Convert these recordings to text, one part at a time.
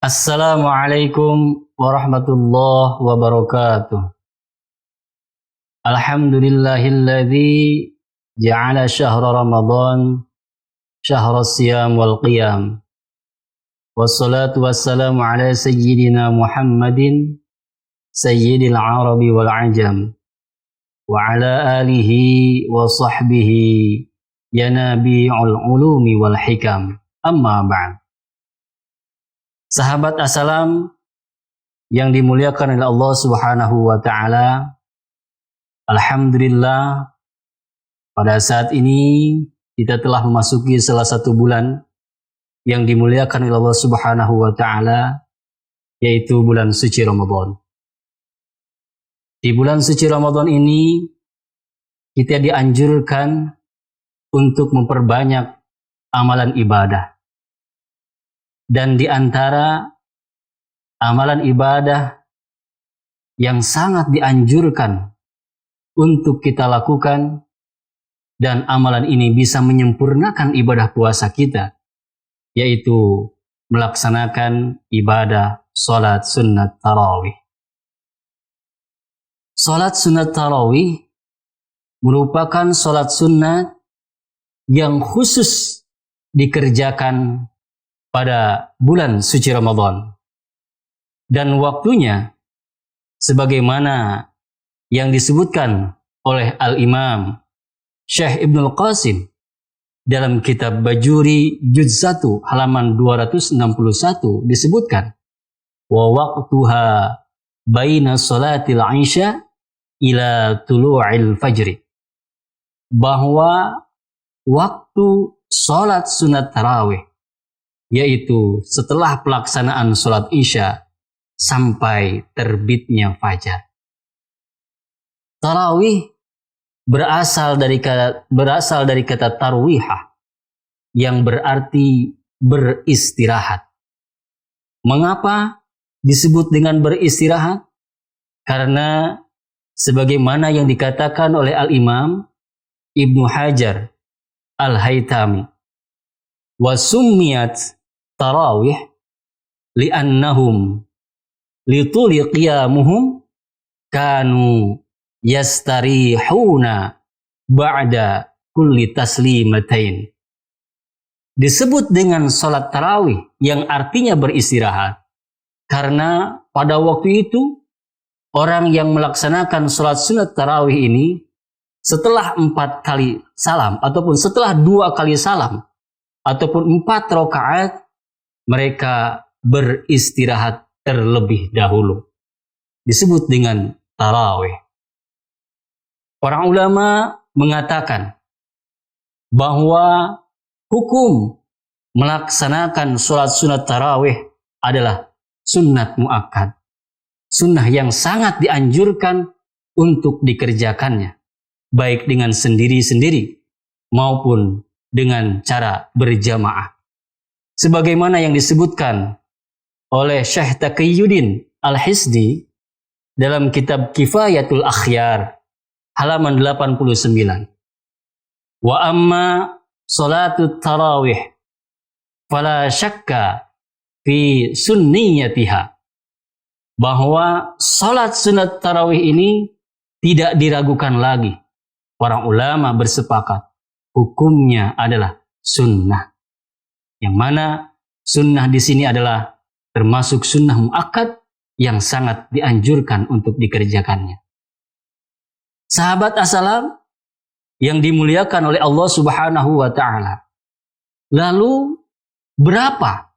Assalamualaikum warahmatullahi wabarakatuh. Alhamdulillahilladzi ja'ala syahra Ramadan syahra siyam wal qiyam. Wassalatu wassalamu ala sayyidina Muhammadin sayyidil arabi wal ajam wa ala alihi wa sahbihi ya nabi'ul ulumi wal hikam. Amma ba'd. Sahabat assalam yang dimuliakan oleh Allah Subhanahu wa taala. Alhamdulillah, pada saat ini kita telah memasuki salah satu bulan yang dimuliakan oleh Allah Subhanahu wa taala, yaitu bulan suci Ramadan. Di bulan suci Ramadan ini kita dianjurkan untuk memperbanyak amalan ibadah. Dan di antara amalan ibadah yang sangat dianjurkan untuk kita lakukan, dan amalan ini bisa menyempurnakan ibadah puasa kita, yaitu melaksanakan ibadah sholat sunat tarawih. Sholat sunat tarawih merupakan sholat sunat yang khusus dikerjakan pada bulan suci Ramadan. Dan waktunya sebagaimana yang disebutkan oleh Al-Imam Syekh Ibnul Qasim dalam kitab Bajuri Juz 1 halaman 261 disebutkan, wa waqtuha baina salatil isya ila tulu'il fajri, bahwa waktu salat sunat tarawih, yaitu setelah pelaksanaan sholat isya sampai terbitnya fajar. Tarawih berasal dari kata tarwihah yang berarti beristirahat. Mengapa disebut dengan beristirahat? Karena sebagaimana yang dikatakan oleh Al-Imam Ibnu Hajar Al-Haytami, wa summiyat tarawih li'annahum lituli qiyamuhum kanu yastarihuna ba'da kulli taslimatain. Disebut dengan salat tarawih yang artinya beristirahat karena pada waktu itu orang yang melaksanakan salat sunat tarawih ini setelah 4 kali salam ataupun setelah 2 kali salam ataupun 4 rakaat, mereka beristirahat terlebih dahulu. Disebut dengan tarawih. Para ulama mengatakan bahwa hukum melaksanakan sholat sunat tarawih adalah sunnat muakkad. Sunnah yang sangat dianjurkan untuk dikerjakannya, baik dengan sendiri-sendiri maupun dengan cara berjamaah. Sebagaimana yang disebutkan oleh Syekh Taqiyuddin Al-Hisni dalam kitab Kifayatul Akhyar halaman 89. Wa amma salatut tarawih fala syakka fi sunniyatiha, bahwa salat sunat tarawih ini tidak diragukan lagi. Para ulama bersepakat hukumnya adalah sunnah. Yang mana sunnah di sini adalah termasuk sunnah muakkad yang sangat dianjurkan untuk dikerjakannya. Sahabat assalam yang dimuliakan oleh Allah Subhanahu wa taala. Lalu berapa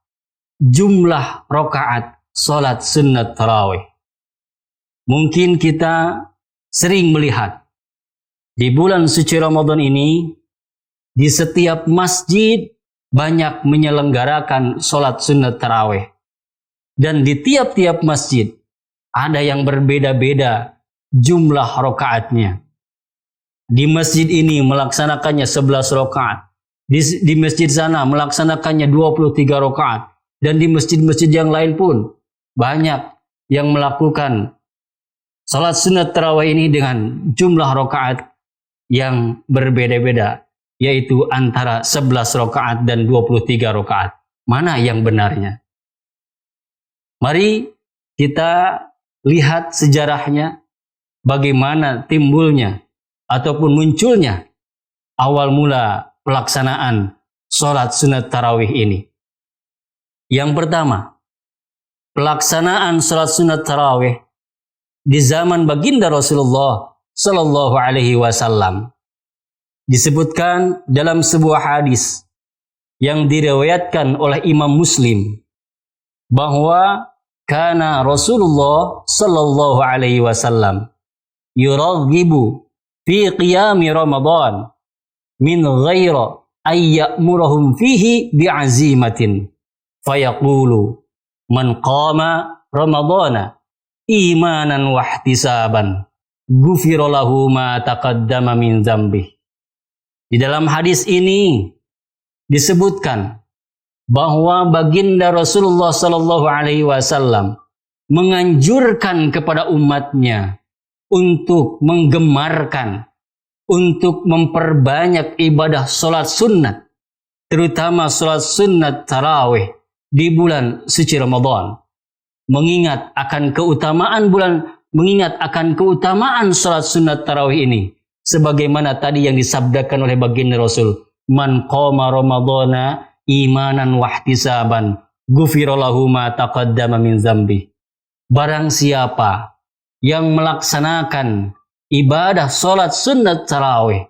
jumlah rakaat salat sunnat tarawih? Mungkin kita sering melihat di bulan suci Ramadan ini, di setiap masjid banyak menyelenggarakan sholat sunat tarawih. Dan di tiap-tiap masjid ada yang berbeda-beda jumlah rakaatnya. Di masjid ini melaksanakannya 11 rakaat. Di masjid sana melaksanakannya 23 rakaat. Dan di masjid-masjid yang lain pun banyak yang melakukan sholat sunat tarawih ini dengan jumlah rakaat yang berbeda-beda, yaitu antara 11 rakaat dan 23 rakaat. Mana yang benarnya? Mari kita lihat sejarahnya, bagaimana timbulnya ataupun munculnya awal mula pelaksanaan sholat sunat tarawih ini. Yang pertama, pelaksanaan sholat sunat tarawih di zaman baginda Rasulullah Sallallahu Alaihi Wasallam disebutkan dalam sebuah hadis yang diriwayatkan oleh Imam Muslim bahwa kana Rasulullah Sallallahu Alaihi Wasallam yuraghibu fi qiyami Ramadan min ghairi ay ya'murahum fihi bi'azimatin fayaqulu man qama Ramadana imanan wa ihtisaban ghufira lahu ma taqaddama min dzambih. Di dalam hadis ini disebutkan bahwa baginda Rasulullah Sallallahu Alaihi Wasallam menganjurkan kepada umatnya untuk menggemarkan, untuk memperbanyak ibadah sholat sunnat, terutama sholat sunnat tarawih di bulan suci Ramadan. Mengingat akan keutamaan sholat sunnat tarawih ini, sebagaimana tadi yang disabdakan oleh baginda Rasul, man qama Ramadana imanan wahtisaban ghufira lahu ma taqaddama min dzambi. Barang siapa yang melaksanakan ibadah sholat sunnat tarawih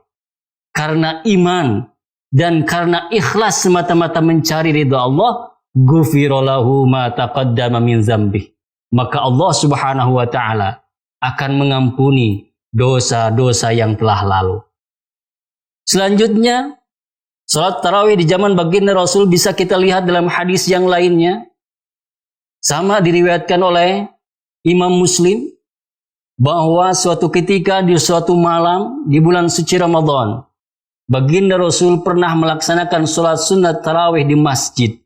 karena iman dan karena ikhlas semata-mata mencari ridha Allah, ghufira lahu ma taqaddama min dzambi, maka Allah Subhanahu wa taala akan mengampuni dosa-dosa yang telah lalu. Selanjutnya, salat tarawih di zaman baginda Rasul bisa kita lihat dalam hadis yang lainnya. Sama diriwayatkan oleh Imam Muslim bahwa suatu ketika di suatu malam di bulan suci Ramadan, baginda Rasul pernah melaksanakan salat sunat tarawih di masjid.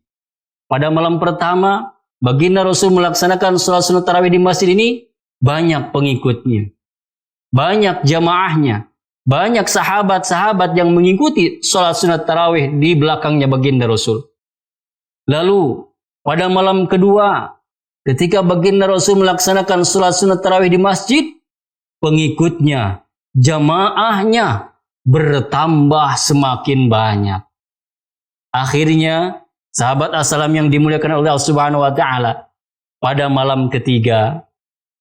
Pada malam pertama, baginda Rasul melaksanakan salat sunat tarawih di masjid ini, banyak pengikutnya, banyak jamaahnya, banyak sahabat-sahabat yang mengikuti sholat sunat tarawih di belakangnya baginda Rasul. Lalu pada malam kedua, ketika baginda Rasul melaksanakan sholat sunat tarawih di masjid, pengikutnya, jamaahnya bertambah semakin banyak. Akhirnya, sahabat as-salam yang dimuliakan oleh Allah Subhanahu wa taala, pada malam ketiga,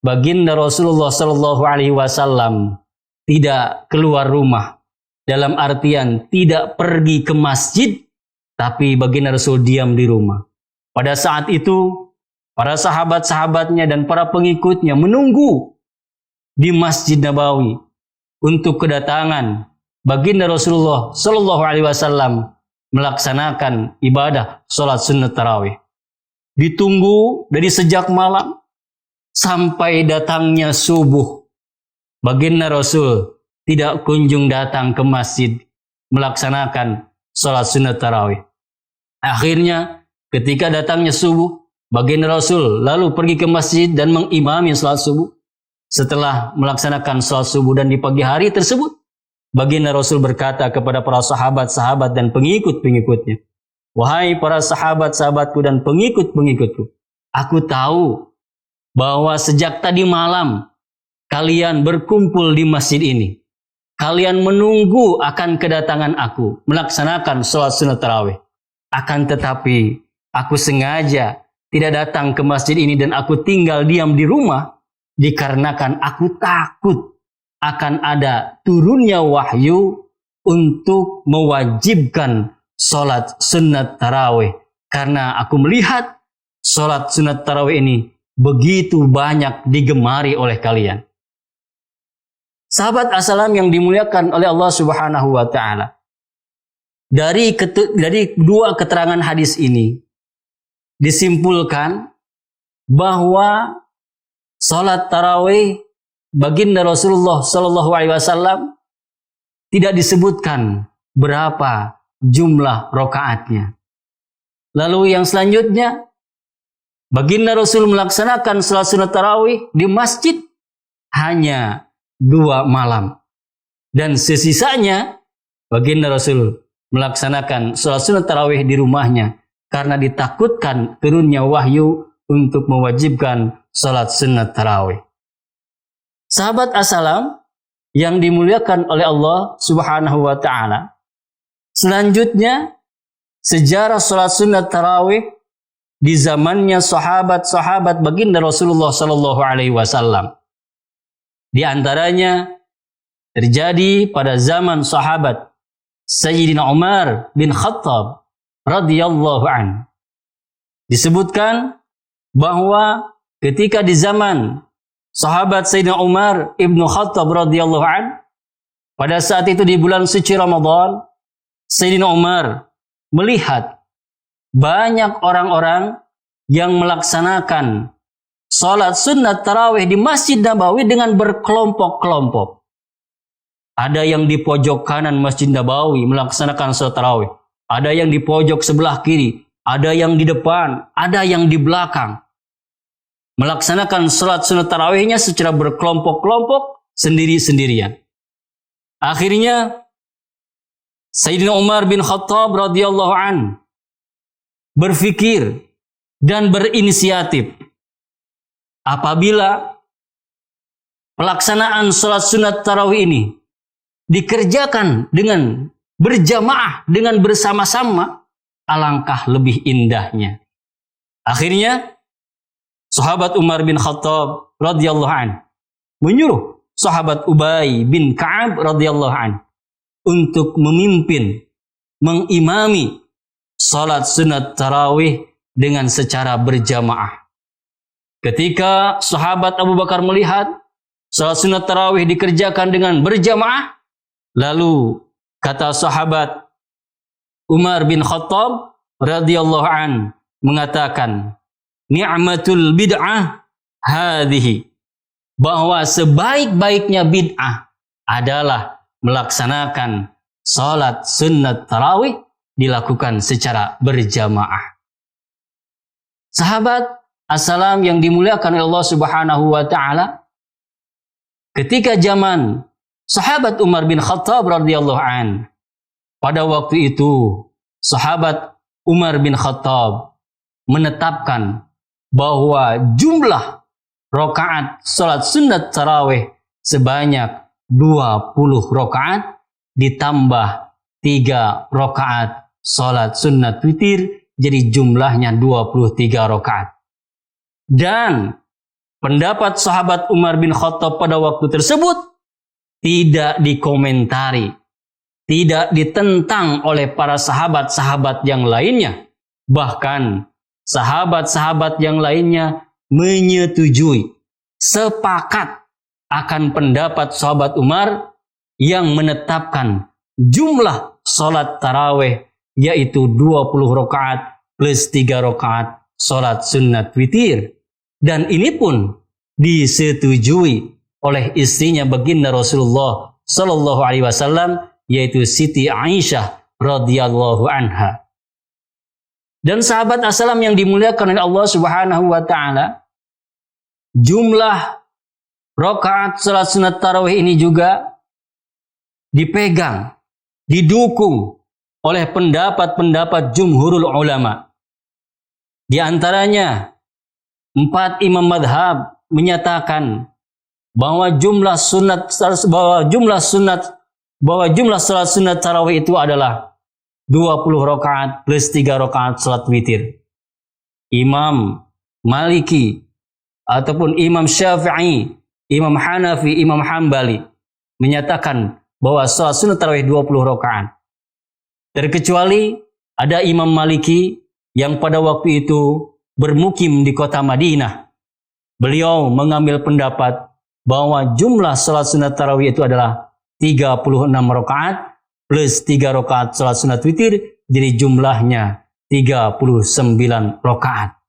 baginda Rasulullah Sallallahu Alaihi Wasallam tidak keluar rumah, dalam artian tidak pergi ke masjid, tapi baginda Rasul diam di rumah. Pada saat itu, para sahabat-sahabatnya dan para pengikutnya menunggu di Masjid Nabawi untuk kedatangan baginda Rasulullah Sallallahu Alaihi Wasallam melaksanakan ibadah sholat sunnat tarawih. Ditunggu dari sejak malam sampai datangnya subuh. Baginda Rasul tidak kunjung datang ke masjid melaksanakan sholat sunnat tarawih. Akhirnya ketika datangnya subuh, baginda Rasul lalu pergi ke masjid dan mengimami sholat subuh. Setelah melaksanakan sholat subuh dan di pagi hari tersebut, baginda Rasul berkata kepada para sahabat-sahabat dan pengikut-pengikutnya, wahai para sahabat-sahabatku dan pengikut-pengikutku, aku tahu bahwa sejak tadi malam kalian berkumpul di masjid ini. Kalian menunggu akan kedatangan aku melaksanakan sholat sunat tarawih. Akan tetapi aku sengaja tidak datang ke masjid ini dan aku tinggal diam di rumah dikarenakan aku takut akan ada turunnya wahyu untuk mewajibkan sholat sunat tarawih. Karena aku melihat sholat sunat tarawih ini begitu banyak digemari oleh kalian. Sahabat as-salam yang dimuliakan oleh Allah Subhanahu wa taala. Dari dua keterangan hadis ini disimpulkan bahwa salat tarawih baginda Rasulullah Sallallahu Alaihi Wasallam tidak disebutkan berapa jumlah rakaatnya. Lalu yang selanjutnya, baginda Rasul melaksanakan salat sunat tarawih di masjid hanya 2 malam. Dan sesisanya baginda Rasul melaksanakan salat sunat tarawih di rumahnya karena ditakutkan turunnya wahyu untuk mewajibkan salat sunat tarawih. Sahabat as-salam yang dimuliakan oleh Allah Subhanahu wa taala. Selanjutnya, sejarah salat sunat tarawih di zamannya sahabat-sahabat baginda Rasulullah sallallahu alaihi wasallam. Di antaranya terjadi pada zaman sahabat Sayyidina Umar bin Khattab radhiyallahu an. Disebutkan bahwa ketika di zaman sahabat Sayyidina Umar ibnu Khattab radhiyallahu an, pada saat itu di bulan suci Ramadan, Sayyidina Umar melihat banyak orang-orang yang melaksanakan salat sunat tarawih di Masjid Nabawi dengan berkelompok-kelompok. Ada yang di pojok kanan Masjid Nabawi melaksanakan salat tarawih. Ada yang di pojok sebelah kiri. Ada yang di depan. Ada yang di belakang. Melaksanakan salat sunat tarawihnya secara berkelompok-kelompok sendiri-sendirian. Akhirnya Sayyidina Umar bin Khattab radhiyallahu an berpikir dan berinisiatif. Apabila pelaksanaan salat sunat tarawih ini dikerjakan dengan berjamaah, dengan bersama-sama, alangkah lebih indahnya. Akhirnya sahabat Umar bin Khattab radhiyallahu an menyuruh sahabat Ubay bin Ka'ab radhiyallahu an untuk memimpin, mengimami salat sunat tarawih dengan secara berjamaah. Ketika sahabat Abu Bakar melihat salat sunat tarawih dikerjakan dengan berjamaah, lalu kata sahabat Umar bin Khattab radhiyallahu an mengatakan, ni'matul bid'ah hadhihi, bahwa sebaik-baiknya bid'ah adalah melaksanakan salat sunat tarawih dilakukan secara berjamaah. Sahabat as-salam yang dimuliakan oleh Allah Subhanahu wa taala, ketika zaman sahabat Umar bin Khattab radhiyallahu an, pada waktu itu sahabat Umar bin Khattab menetapkan bahwa jumlah rakaat salat sunat tarawih sebanyak 20 rakaat ditambah 3 rakaat salat sunat witir, jadi jumlahnya 23 rakaat. Dan pendapat sahabat Umar bin Khattab pada waktu tersebut tidak dikomentari, tidak ditentang oleh para sahabat-sahabat yang lainnya. Bahkan sahabat-sahabat yang lainnya menyetujui, sepakat akan pendapat sahabat Umar yang menetapkan jumlah salat tarawih yaitu 20 rakaat plus 3 rakaat salat sunat witir. Dan ini pun disetujui oleh istrinya baginda Rasulullah sallallahu alaihi wasallam, yaitu Siti Aisyah radhiyallahu anha. Dan sahabat as-salam yang dimuliakan oleh Allah Subhanahu wa taala, jumlah rakaat salat sunat tarawih ini juga dipegang, didukung oleh pendapat-pendapat jumhurul ulama. Di antaranya 4 imam madhab menyatakan bahwa jumlah salat sunat tarawih itu adalah 20 rakaat plus 3 rakaat salat witir. Imam Maliki ataupun Imam Syafi'i, Imam Hanafi, Imam Hambali menyatakan bahwa salat sunat tarawih 20 rakaat. Terkecuali ada Imam Maliki yang pada waktu itu bermukim di kota Madinah. Beliau mengambil pendapat bahwa jumlah salat sunat tarawih itu adalah 36 rakaat plus 3 rakaat salat sunat witir, jadi jumlahnya 39 rakaat.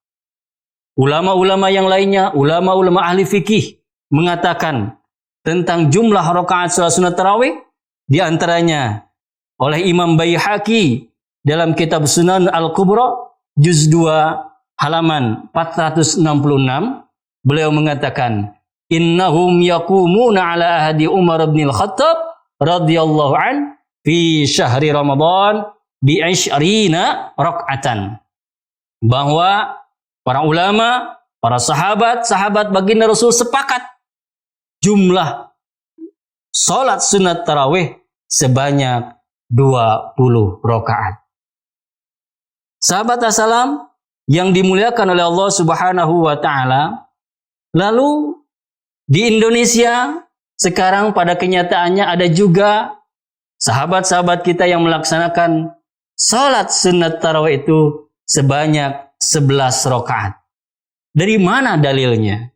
Ulama-ulama yang lainnya, ulama-ulama ahli fikih mengatakan tentang jumlah rakaat salat sunat tarawih, di antaranya oleh Imam Baihaqi dalam kitab Sunan Al-Kubra juz 2 halaman 466, beliau mengatakan, innahum yaqumuna ala ahdi Umar bin Al-Khattab radhiyallahu an fi syahri Ramadan bi 20 rak'atan. Bahwa para ulama, para sahabat baginda Rasul sepakat jumlah salat sunat tarawih sebanyak 20 rakaat. Sahabat assalam yang dimuliakan oleh Allah Subhanahu wa taala, lalu di Indonesia sekarang pada kenyataannya ada juga sahabat-sahabat kita yang melaksanakan salat sunat tarawih itu sebanyak 11 rakaat. Dari mana dalilnya?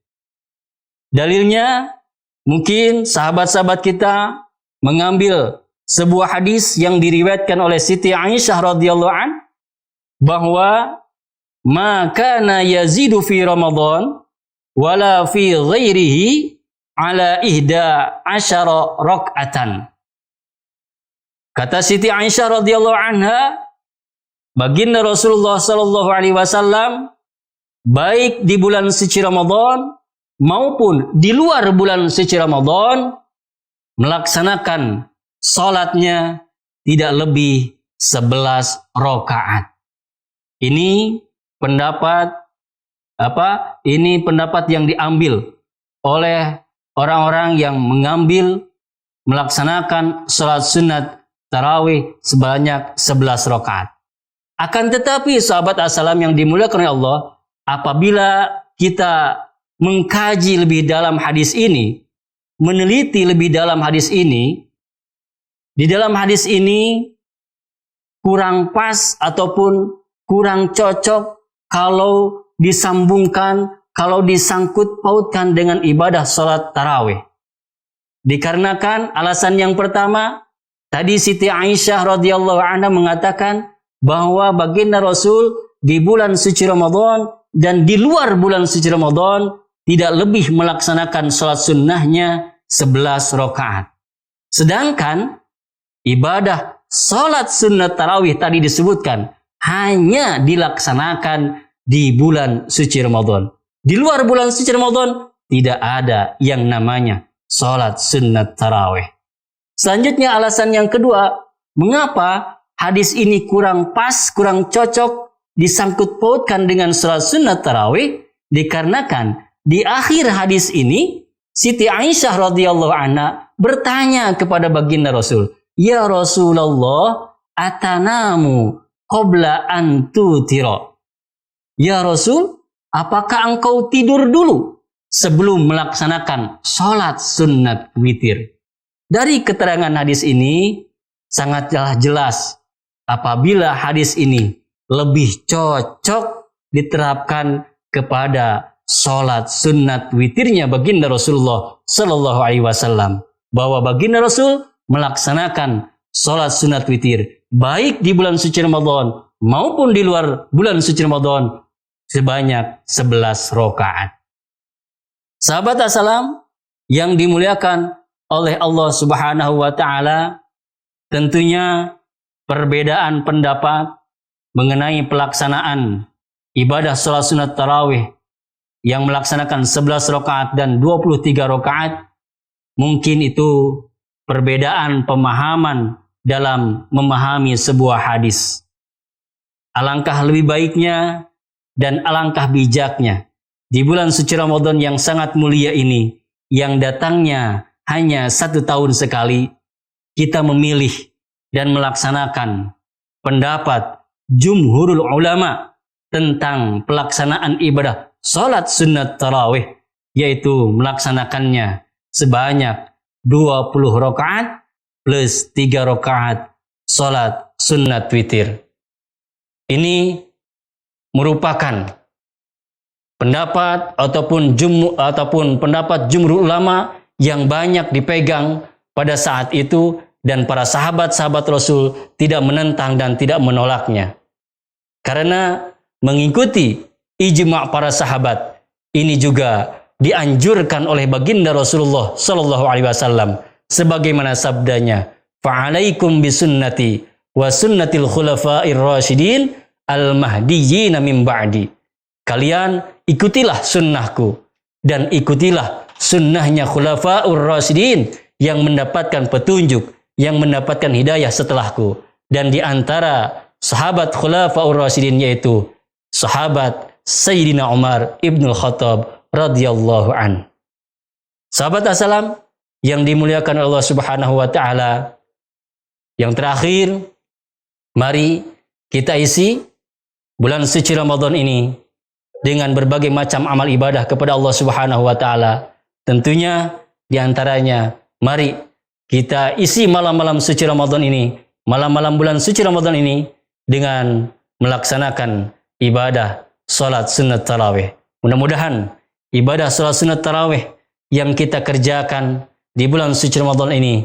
Dalilnya mungkin sahabat-sahabat kita mengambil sebuah hadis yang diriwayatkan oleh Siti Aisyah radhiyallahu an bahwa ma kana yazidu fi Ramadan wala fi ghairihi ala ihda asyara rak'atan. Kata Siti Aisyah radhiyallahu anha, baginda Rasulullah sallallahu alaihi wasallam baik di bulan suci Ramadan maupun di luar bulan suci Ramadan melaksanakan salatnya tidak lebih 11 rakaat. Ini pendapat Ini pendapat yang diambil oleh orang-orang yang melaksanakan salat sunat tarawih sebanyak 11 rakaat. Akan tetapi sahabat assalam yang dimuliakan oleh Allah, apabila kita mengkaji lebih dalam hadis ini, meneliti lebih dalam hadis ini, di dalam hadis ini kurang pas ataupun kurang cocok kalau disambungkan, kalau disangkut pautkan dengan ibadah salat tarawih. Dikarenakan alasan yang pertama, tadi Siti Aisyah radhiyallahu anha mengatakan bahwa baginda Rasul di bulan suci Ramadan dan di luar bulan suci Ramadan tidak lebih melaksanakan salat sunnahnya 11 rakaat. Sedangkan ibadah salat sunnat tarawih tadi disebutkan hanya dilaksanakan di bulan suci Ramadan. Di luar bulan suci Ramadan tidak ada yang namanya salat sunnat tarawih. Selanjutnya alasan yang kedua, mengapa hadis ini kurang pas, kurang cocok disangkut pautkan dengan salat sunnat tarawih? Dikarenakan di akhir hadis ini Siti Aisyah radhiyallahu anha bertanya kepada baginda Rasul, "Ya Rasulullah, atanamu qabla an tutira?" Ya Rasul, apakah engkau tidur dulu sebelum melaksanakan salat sunnat witir? Dari keterangan hadis ini sangatlah jelas apabila hadis ini lebih cocok diterapkan kepada salat sunnat witirnya baginda Rasulullah sallallahu alaihi wasallam, bahwa baginda Rasul melaksanakan salat sunat witir baik di bulan suci Ramadan maupun di luar bulan suci Ramadan sebanyak 11 rakaat. Sahabat assalam yang dimuliakan oleh Allah Subhanahu wa taala, tentunya perbedaan pendapat mengenai pelaksanaan ibadah salat sunat tarawih yang melaksanakan 11 rakaat dan 23 rakaat, mungkin itu perbedaan pemahaman dalam memahami sebuah hadis. Alangkah lebih baiknya dan alangkah bijaknya di bulan suci Ramadan yang sangat mulia ini, yang datangnya hanya 1 tahun sekali, kita memilih dan melaksanakan pendapat jumhurul ulama tentang pelaksanaan ibadah salat sunnat tarawih, yaitu melaksanakannya sebanyak 20 rakaat plus 3 rakaat salat sunnat witir. Ini merupakan pendapat ataupun pendapat jumhur ulama yang banyak dipegang pada saat itu, dan para sahabat-sahabat Rasul tidak menentang dan tidak menolaknya. Karena mengikuti ijma' para sahabat ini juga dianjurkan oleh baginda Rasulullah sallallahu alaihi wasallam sebagaimana sabdanya, "Fa'alaikum bisunnati wa sunnatil khulafa'ir rasyidin al-mahdiyyin min ba'di." Kalian ikutilah sunnahku dan ikutilah sunnahnya khulafa'ur rasyidin yang mendapatkan petunjuk, yang mendapatkan hidayah setelahku. Dan di antara sahabat khulafa'ur rasyidin yaitu sahabat Sayyidina Umar ibn Khattab radhiyallahu an. Sahabat Assalam yang dimuliakan Allah Subhanahu wa taala, yang terakhir, mari kita isi bulan suci Ramadan ini dengan berbagai macam amal ibadah kepada Allah Subhanahu wa taala. Tentunya di antaranya mari kita isi malam-malam suci Ramadan ini, malam-malam bulan suci Ramadan ini dengan melaksanakan ibadah salat sunat tarawih. Mudah-mudahan ibadah salat sunat tarawih yang kita kerjakan di bulan suci Ramadan ini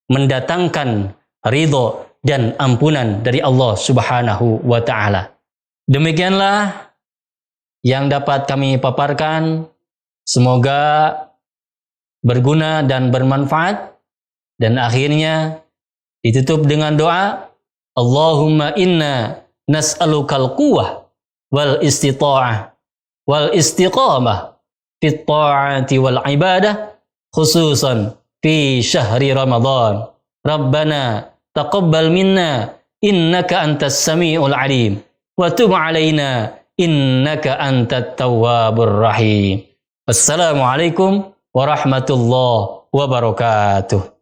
mendatangkan ridho dan ampunan dari Allah Subhanahu wa taala. Demikianlah yang dapat kami paparkan. Semoga berguna dan bermanfaat, dan akhirnya ditutup dengan doa, Allahumma inna nas'alukal quwwah wal istita'ah wal istiqamah fit ta'ati wal ibadah khususan fi syahri Ramadan. Rabbana taqabbal minna innaka antas samiul alim wa tub alaina innaka antat tawwabur rahim. Wassalamualaikum warahmatullahi wabarakatuh.